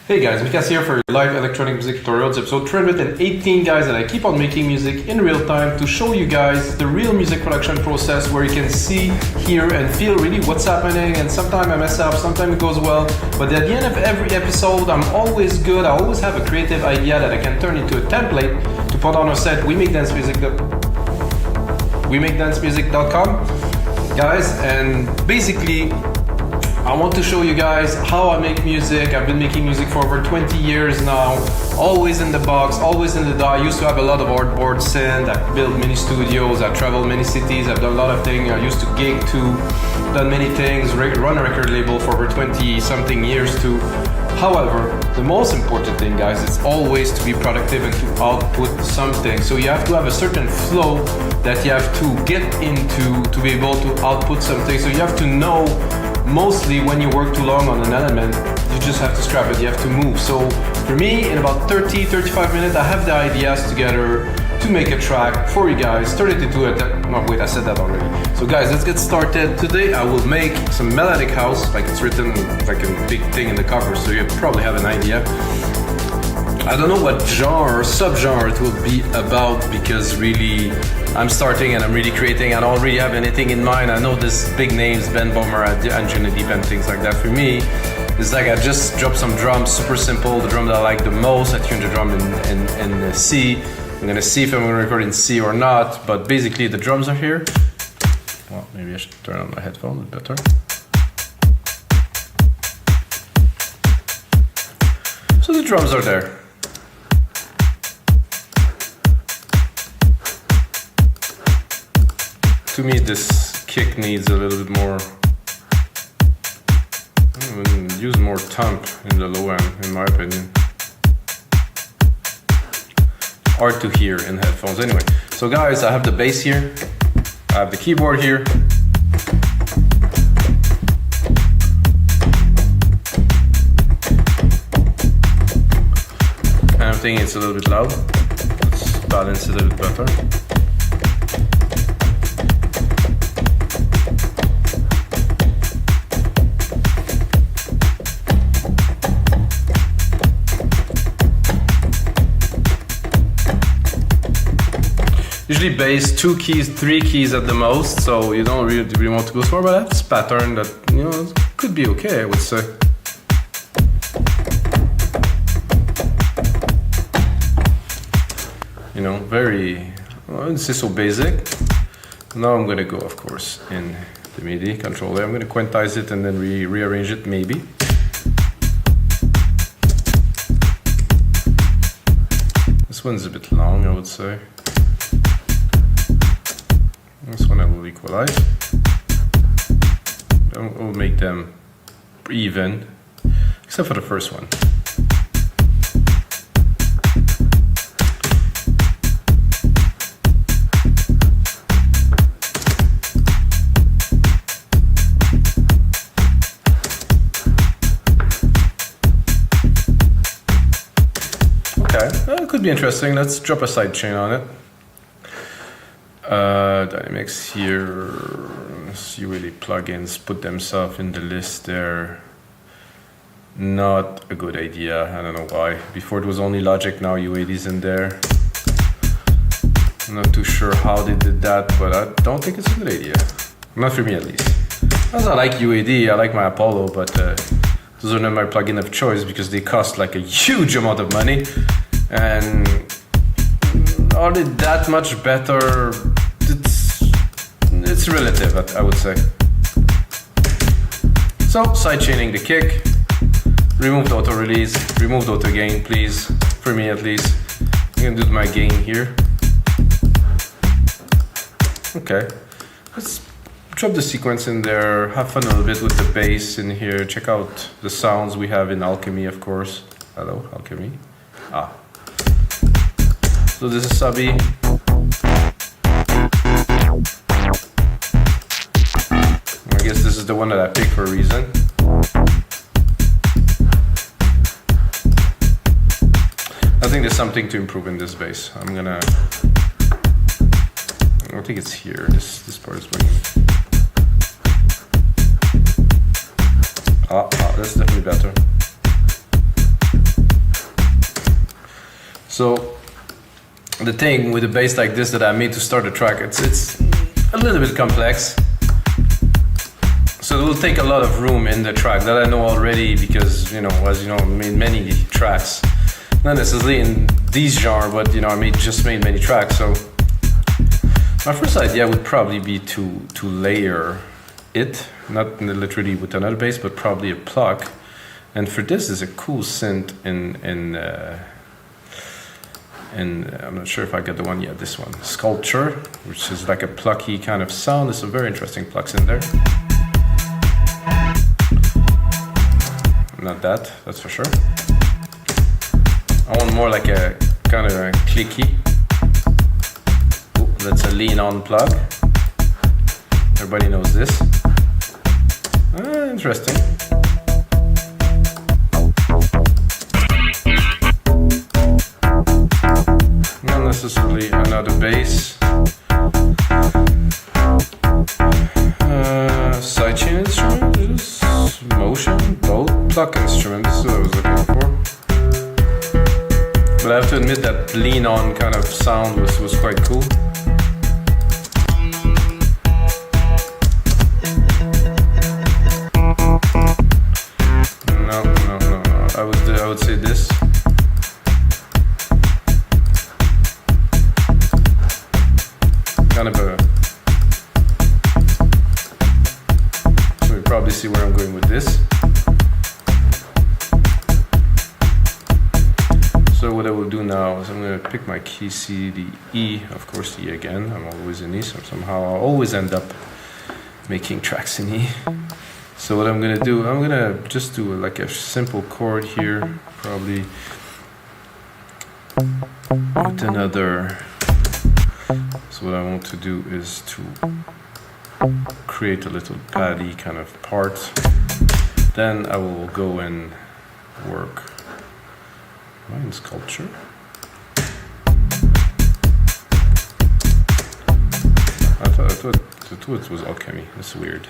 Hey guys, Mikas here for your live electronic music tutorials, episode 318 guys, that I keep on making music in real time to show you guys the real music production process where you can see, hear and feel really what's happening, and sometimes I mess up, sometimes it goes well, but at the end of every episode I'm always good. I always have a creative idea that I can turn into a template to put on a set. WeMakeDanceMusic.com guys, and basically I want to show you guys how I make music. I've been making music for over 20 years now, always in the box, always in the DAW. I used to have a lot of artboard synth. I built many studios, I traveled many cities, I've done a lot of things. I used to gig too, done many things, run a record label for over 20 something years too. However, the most important thing guys is always to be productive and to output something. So you have to have a certain flow that you have to get into to be able to output something. So you have to know, mostly when you work too long on an element, you just have to scrap it, you have to move. So for me, in about 30-35 minutes, I have the ideas together to make a track for you guys. Turn it into no wait, I said that already. So guys, let's get started. Today I will make some melodic house, like it's written like a big thing in the cover, so you probably have an idea. I don't know what genre or subgenre it will be about, because really I'm starting and I'm really creating. I don't really have anything in mind. I know this big names, Ben Bomber, Anjunadeep and things like that. For me, it's like I just dropped some drums, super simple. The drum that I like the most, I tuned the drum in C. I'm gonna see if I'm gonna record in C or not, but basically the drums are here. Well, maybe I should turn on my headphones better. So the drums are there. To me, this kick needs a little bit more, use more thump in the low end, in my opinion. Hard to hear in headphones. Anyway, so guys, I have the bass here, I have the keyboard here. And I'm thinking it's a little bit loud. Let's balance it a little bit better. Usually bass, 2 keys, 3 keys at the most, so you don't really want to go slower, but I have this pattern that, you know, could be okay, I would say. You know, very, I wouldn't say so basic. Now I'm gonna go, of course, in the MIDI controller. I'm gonna quantize it and then rearrange it, maybe. This one's a bit long, I would say. This one I will equalize. We'll make them even, except for the first one. Okay, that could be interesting. Let's drop a sidechain on it. Dynamics here, see really plugins put themselves in the list there. Not a good idea, I don't know why. Before it was only Logic, now U80's in there. I'm not too sure how they did that, but I don't think it's a good idea. Not for me at least. As I like UAD, I like my Apollo, but those are not my plugin of choice because they cost like a huge amount of money. And are they that much better? It's relative, I would say. So, sidechaining the kick, remove the auto release, remove the auto gain, please, for me at least. I'm gonna do my gain here. Okay, let's drop the sequence in there, have fun a little bit with the bass in here, check out the sounds we have in Alchemy, of course. Hello, Alchemy. Ah. So this is Sabi. I guess this is the one that I picked for a reason. I think there's something to improve in this bass. I think it's here. This part is bringing. That's definitely better. So the thing with a bass like this that I made to start a track, it's a little bit complex. So it will take a lot of room in the track that I know already because, you know, as you know, I made many tracks. Not necessarily in these genre, but you know, I just made many tracks. So my first idea would probably be to layer it, not literally with another bass, but probably a pluck. And for this is a cool synth in I'm not sure if I got the one yet, this one, Sculpture, which is like a plucky kind of sound. There's some very interesting plucks in there. Not that's for sure. I want more like a kind of a clicky. Oh, that's a lean on plug. Everybody knows this. Interesting. Not necessarily another bass. Sidechain instrument, motion, both. Pluck instrument, this is what I was looking for. But I have to admit that lean on kind of sound was quite cool. No. I would say this. Kind of a. So you probably see where I'm going with this. So what I will do now is I'm going to pick my key C, the E, of course the E again. I'm always in E, so somehow I'll always end up making tracks in E. So what I'm going to do, I'm going to just do like a simple chord here, probably with another. So what I want to do is to create a little paddy kind of part. Then I will go and work. Am I in Sculpture? I thought it was Alchemy. That's weird.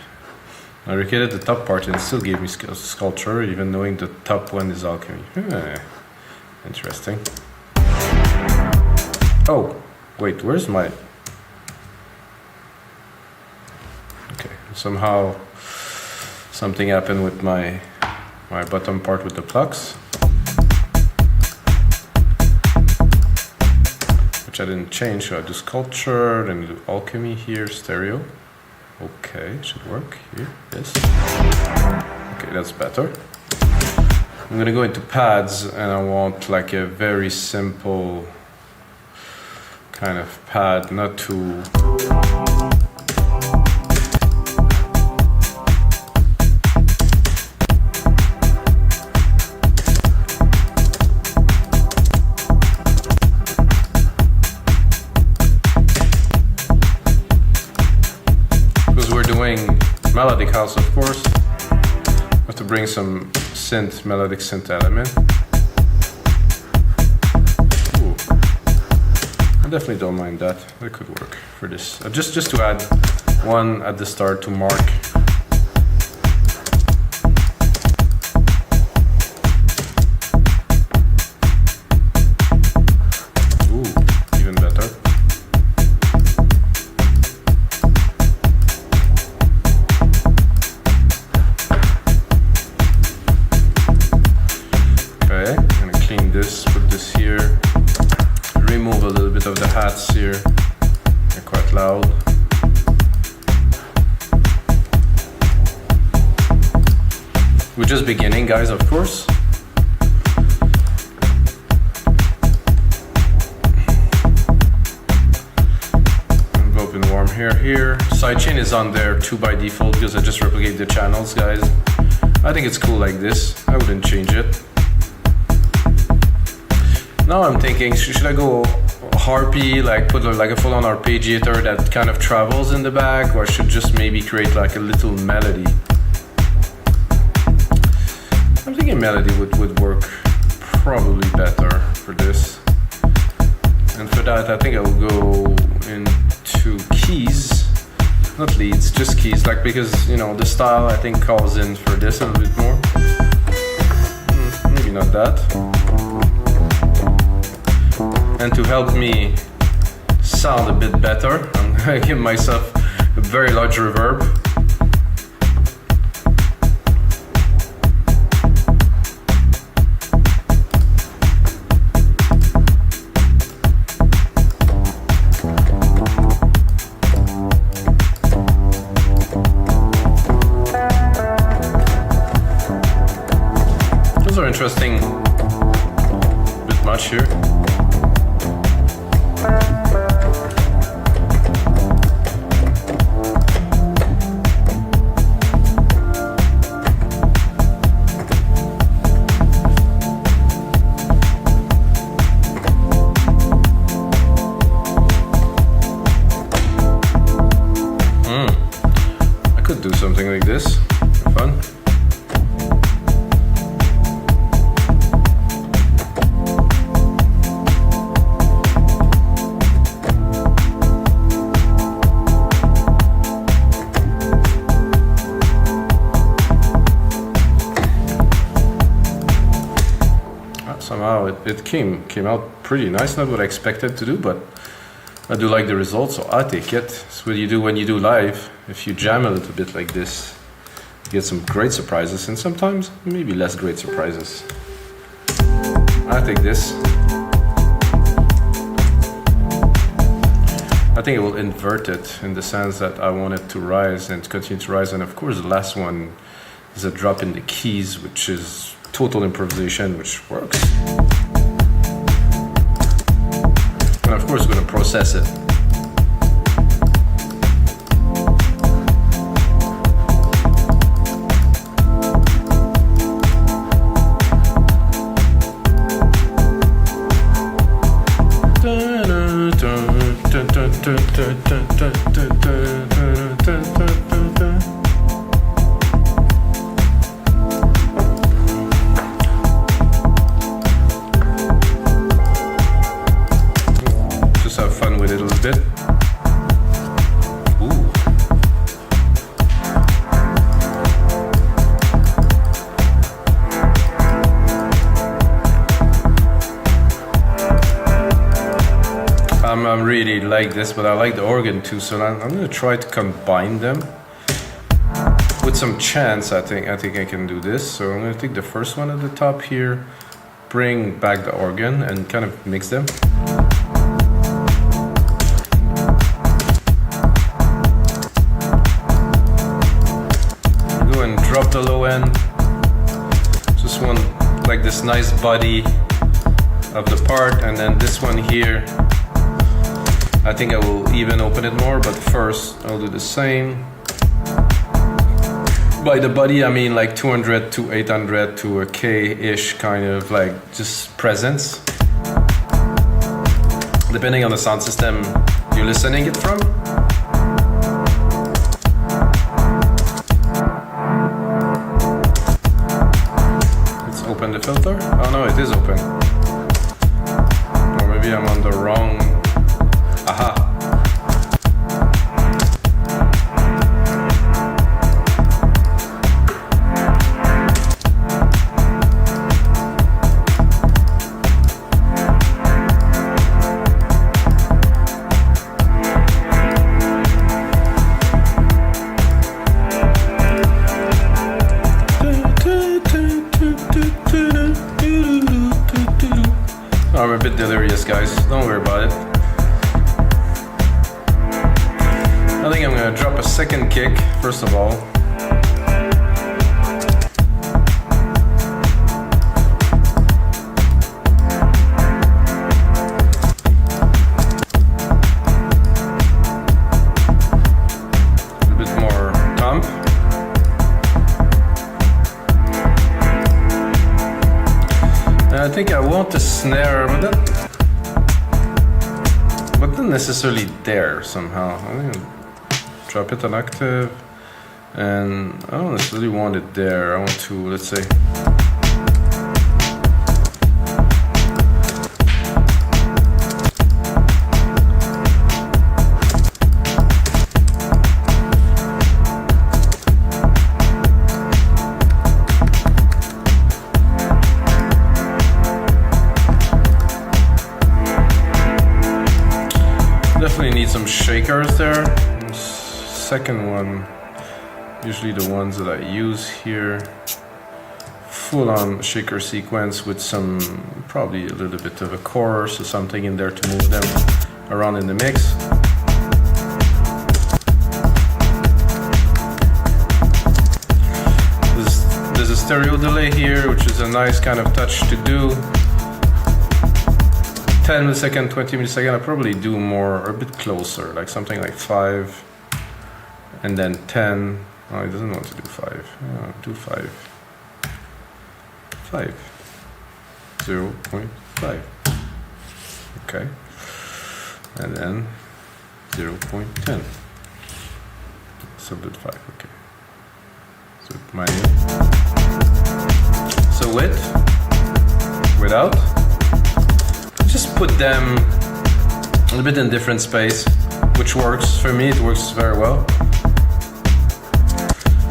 I recreated the top part and it still gave me Sculpture, even knowing the top one is Alchemy. Interesting. Oh, wait, where's my... Okay, somehow something happened with my bottom part with the plucks. I didn't change, so I do Sculpture, then do Alchemy here, stereo. Okay, should work here, yes. Okay, that's better. I'm gonna go into pads and I want like a very simple kind of pad, not too... Melodic house, of course. I have to bring some synth, melodic synth element. Ooh. I definitely don't mind that. That could work for this. Just to add one at the start to mark. Ooh, even better. Of the hats here, they're quite loud. We're just beginning, guys, of course. Envelope and warm hair here. Sidechain is on there too by default because I just replicate the channels, guys. I think it's cool like this. I wouldn't change it. Now I'm thinking, should I go harpy, like put like a full-on arpeggiator that kind of travels in the back, or I should just maybe create like a little melody? I'm thinking melody would work probably better for this. And for that, I think I will go into keys, not leads, just keys, like because, you know, the style I think calls in for this a little bit more. Maybe not that. And to help me sound a bit better, I'm gonna give myself a very large reverb. Those are interesting. A bit much here. Something like this, fun. Somehow it came out pretty nice. Not what I expected to do, but I do like the results, so I take it. It's what you do when you do live. If you jam a little bit like this, you get some great surprises, and sometimes maybe less great surprises. I take this. I think it will invert it in the sense that I want it to rise and to continue to rise. And of course, the last one is a drop in the keys, which is total improvisation, which works. And of course, we're going to process it. Just have fun with it a little bit. Ooh. I really like this, but I like the organ too, so I'm going to try to combine them. With some chance, I think I can do this. So I'm going to take the first one at the top here, bring back the organ and kind of mix them. Go and drop the low end. Just want like this nice body of the part, and then this one here, I think I will even open it more, but first I'll do the same. By the body, I mean like 200 to 800 to a K-ish, kind of like just presence. Depending on the sound system you're listening it from. Let's open the filter. Oh no, it is open. Or maybe I'm on the wrong. Aha. I'm a bit delirious, guys. Don't worry about it. I think I'm gonna drop a second kick, first of all. A bit more thump. And I think I want the snare, but not necessarily there somehow. I think drop it an octave, and I don't necessarily want it there. I want to, let's say, definitely need some shakers there. Second one, usually the ones that I use here, full on shaker sequence with some, probably a little bit of a chorus or something in there to move them around in the mix. There's a stereo delay here, which is a nice kind of touch to do. 10 milliseconds, 20 milliseconds, I'll probably do more, or a bit closer, like something like 5, and then 10. Oh, he doesn't want to do 5. Yeah, do 5. 5. 0.5. Okay. And then 0.10. Sublet 5, okay. So manual. So with, without. Just put them a little bit in different space, which works for me. It works very well.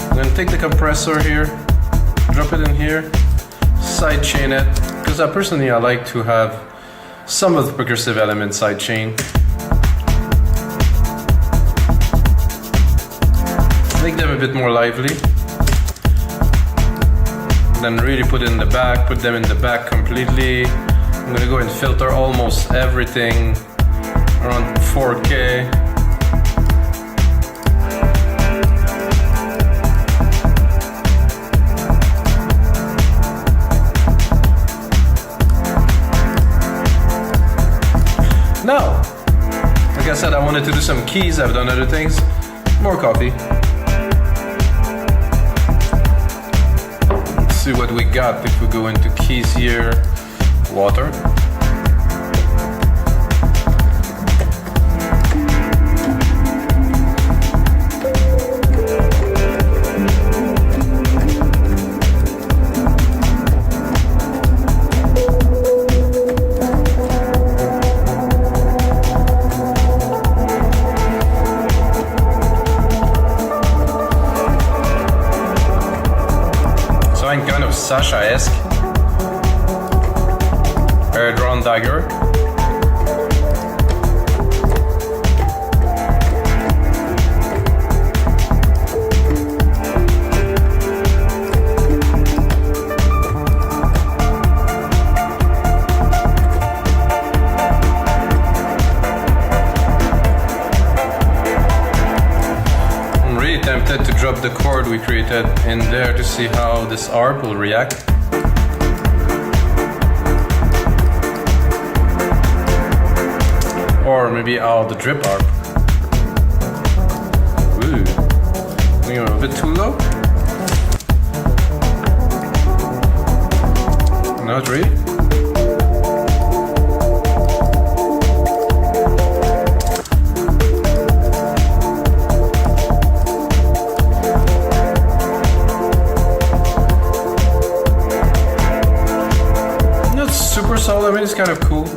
I'm gonna take the compressor here, drop it in here, side chain it, because personally I like to have some of the percussive elements side chain. Make them a bit more lively. Then really put it in the back, put them in the back completely. I'm gonna go and filter almost everything around 4K. Now, like I said, I wanted to do some keys. I've done other things. More coffee. Let's see what we got if we go into keys here. Water. Something kind of Sasha-esque. Drawn dagger. I'm really tempted to drop the chord we created in there to see how this ARP will react. Or maybe the drip ARP. Ooh, I think I'm a bit too low. Not really. Not super solid. I mean, it's kind of cool.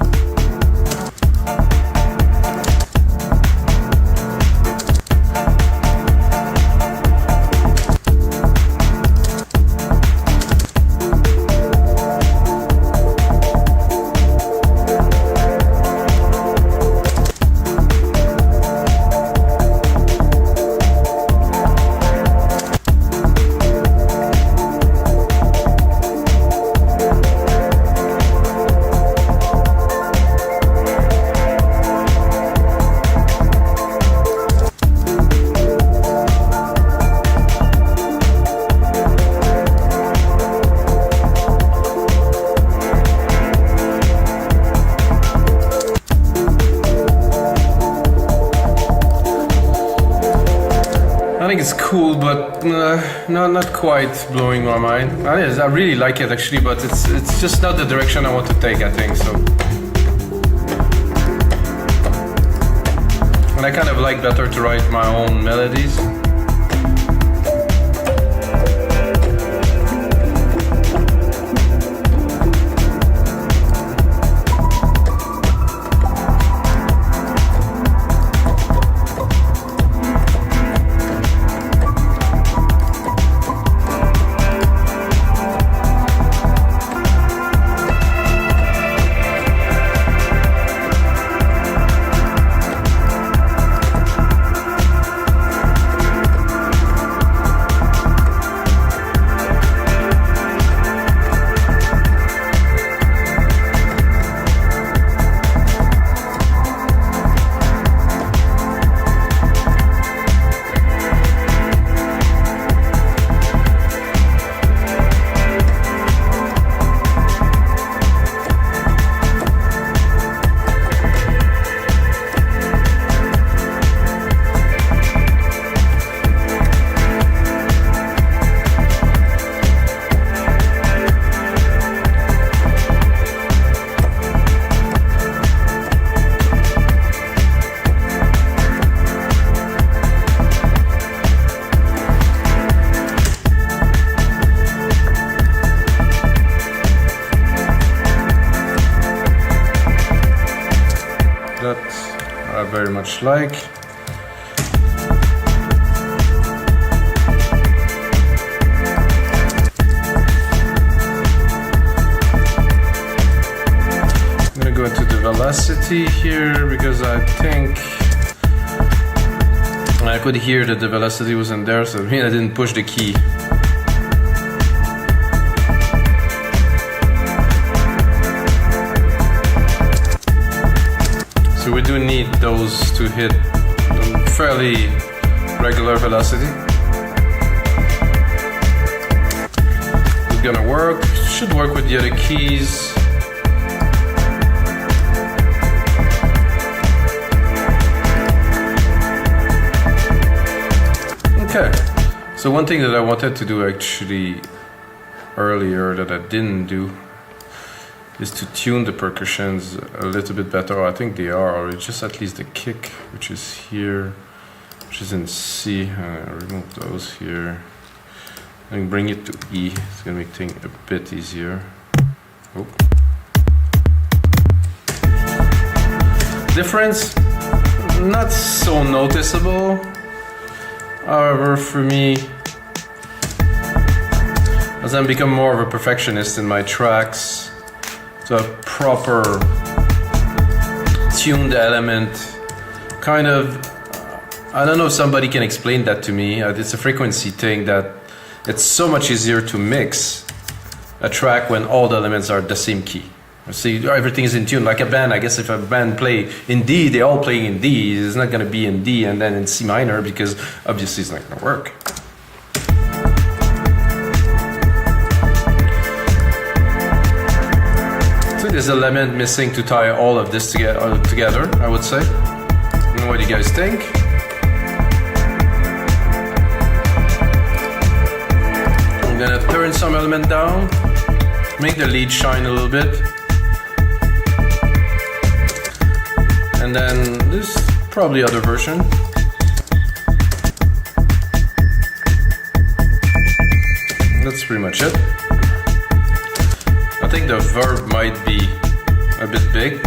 I think it's cool, but not quite blowing my mind. I really like it actually, but it's just not the direction I want to take, I think so. And I kind of like better to write my own melodies. I very much like. I'm gonna go into the velocity here because I think I could hear that the velocity wasn't there, so I didn't push the key. So we do need those to hit fairly regular velocity. It's gonna work, should work with the other keys. Okay, so one thing that I wanted to do actually earlier that I didn't do is to tune the percussions a little bit better. I think they are, or just at least the kick, which is here, which is in C. Remove those here and bring it to E. It's gonna make things a bit easier. Oh. Difference, not so noticeable. However, for me, as I become more of a perfectionist in my tracks, to have proper tuned element, kind of, I don't know if somebody can explain that to me. It's a frequency thing that it's so much easier to mix a track when all the elements are the same key. See, everything is in tune, like a band. I guess if a band play in D, they all playing in D. It's not gonna be in D and then in C minor because obviously it's not gonna work. So there's an element missing to tie all of this together, I would say. And what do you guys think? I'm gonna turn some element down, make the lead shine a little bit. And then there's probably other version. That's pretty much it. I think the verb might be a bit big.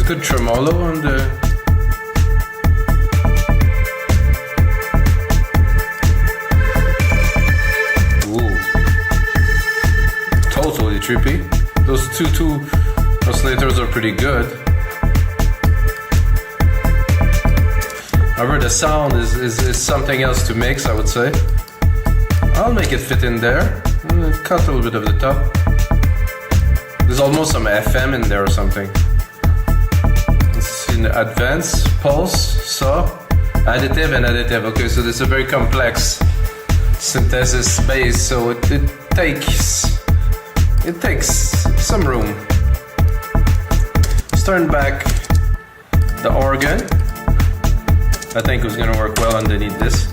Good tremolo on the totally trippy. Those two oscillators are pretty good. However, the sound is something else to mix, I would say. I'll make it fit in there. Cut a little bit of the top. There's almost some FM in there or something. In advance, pulse, saw, additive and additive. Okay, so this is a very complex synthesis base, so it takes some room. Let's turn back the organ. I think it's gonna work well underneath this.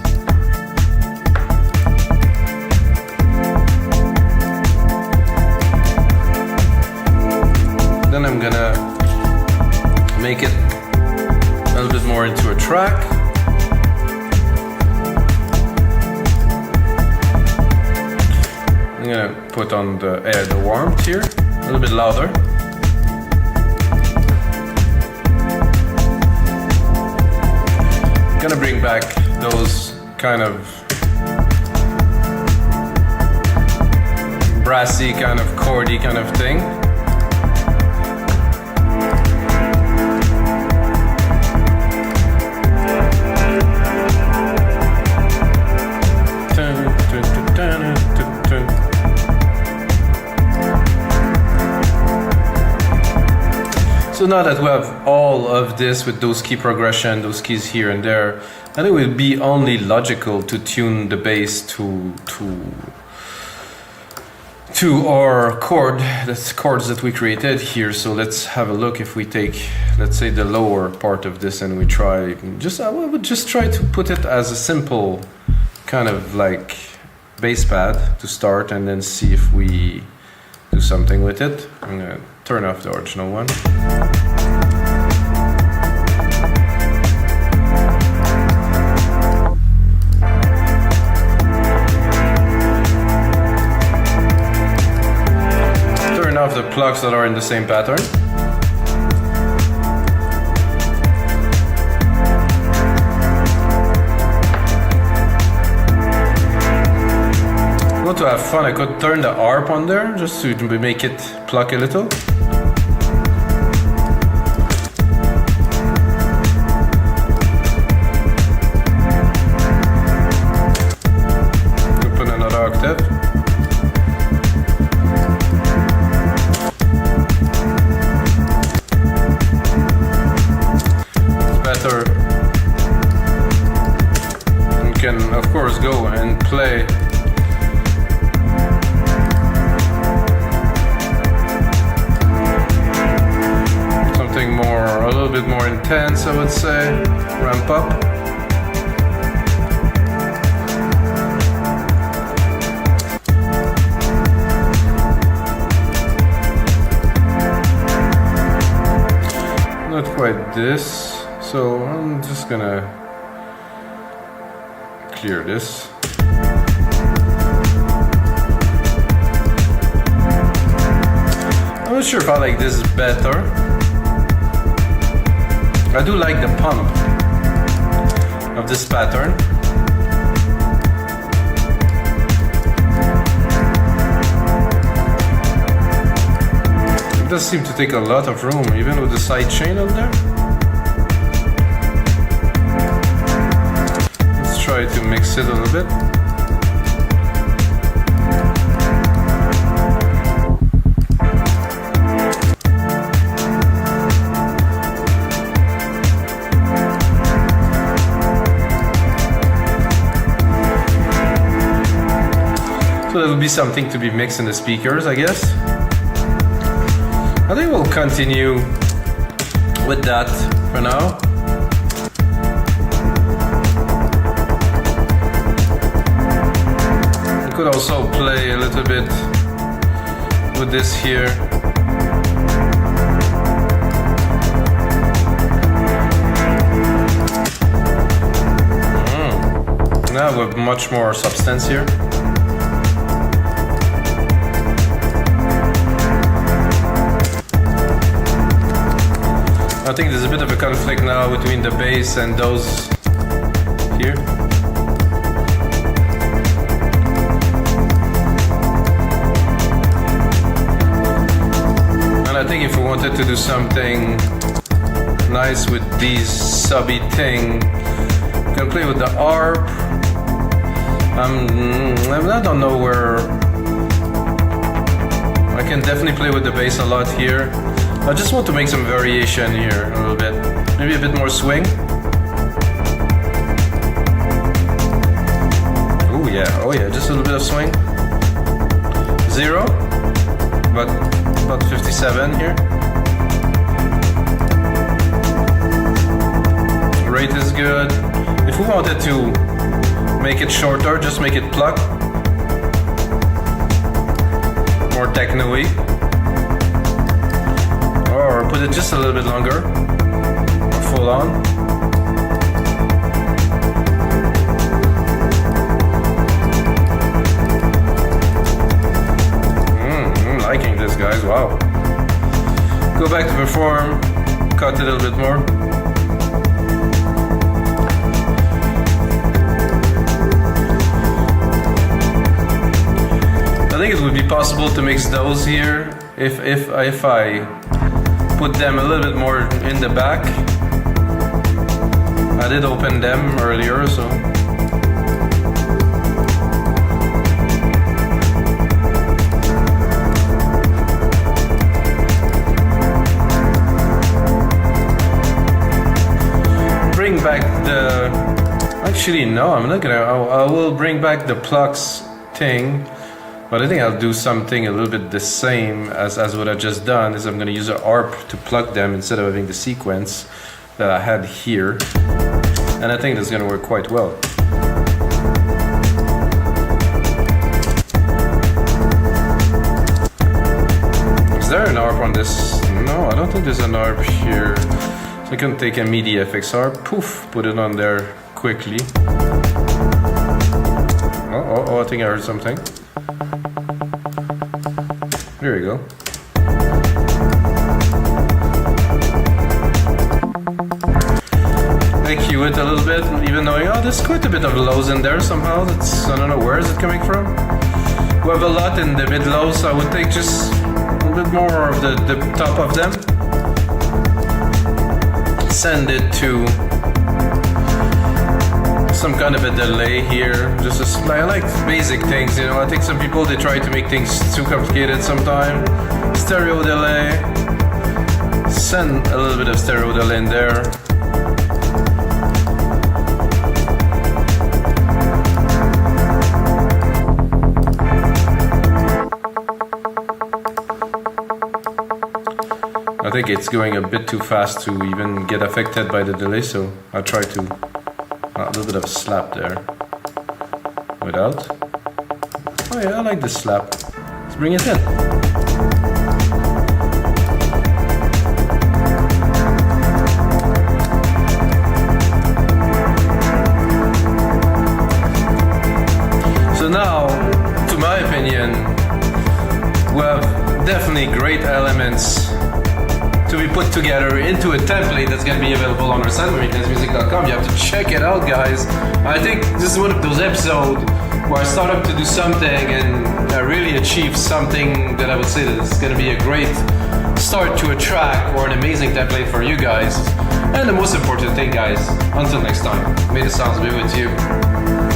Then I'm gonna make it a little bit more into a track. I'm gonna put on the warmth here, a little bit louder. Gonna bring back those kind of brassy, kind of chordy kind of thing. So now that we have all of this with those key progression, those keys here and there, then it will be only logical to tune the bass to our chord, that's chords that we created here. So let's have a look. If we take, let's say, the lower part of this and we try, I would just try to put it as a simple kind of like bass pad to start and then see if we do something with it. I'm gonna turn off the original one. Turn off the plucks that are in the same pattern. To have fun, I could turn the ARP on there just to make it pluck a little. Could put another octave. It's better. You can, of course, go and play. A little bit more intense, I would say. Ramp up. Not quite this, so I'm just gonna clear this. I'm not sure if I like this better. I do like the pump of this pattern. It does seem to take a lot of room, even with the side chain on there. Let's try to mix it a little bit. So that'll be something to be mixed in the speakers, I guess. I think we'll continue with that for now. I could also play a little bit with this here. Now with much more substance here. I think there's a bit of a conflict now between the bass and those here. And I think if we wanted to do something nice with these subby thing, we can play with the ARP. I don't know where. I can definitely play with the bass a lot here. I just want to make some variation here a little bit. Maybe a bit more swing. Oh yeah, just a little bit of swing. 0, but about 57 here. Rate is good. If we wanted to make it shorter, just make it pluck. More techno-y. Or put it just a little bit longer, or full on. I'm liking this, guys, wow. Go back to perform, cut it a little bit more. I think it would be possible to mix those here if I put them a little bit more in the back. I did open them earlier, so. Bring back the, actually no, I'm not gonna, I will bring back the Plucks thing. But I think I'll do something a little bit the same as what I've just done, is I'm going to use an ARP to plug them instead of having the sequence that I had here. And I think that's going to work quite well. there an ARP on this? No, I don't think there's an ARP here. So I can take a MIDI FX ARP, poof, put it on there quickly. Oh, I think I heard something. There we go. EQ it a little bit, even though, oh, there's quite a bit of lows in there somehow. That's, I don't know, where is it coming from? We have a lot in the mid lows, so I would take just a little bit more of the top of them. Send it to some kind of a delay here. Just I like basic things, you know. I think some people, they try to make things too complicated sometimes. Stereo delay. Send a little bit of stereo delay in there. I think it's going a bit too fast to even get affected by the delay, so I'll try to a little bit of slap there. Without. Oh yeah, I like this slap. Let's bring it in. So now, to my opinion, we have definitely great elements to be put together into a template that's going to be available on our site, mikasmusic.com. You have to check it out, guys. I think this is one of those episodes where I start up to do something and I really achieve something that I would say that is going to be a great start to a track or an amazing template for you guys. And the most important thing, guys, until next time, may the sounds be with you.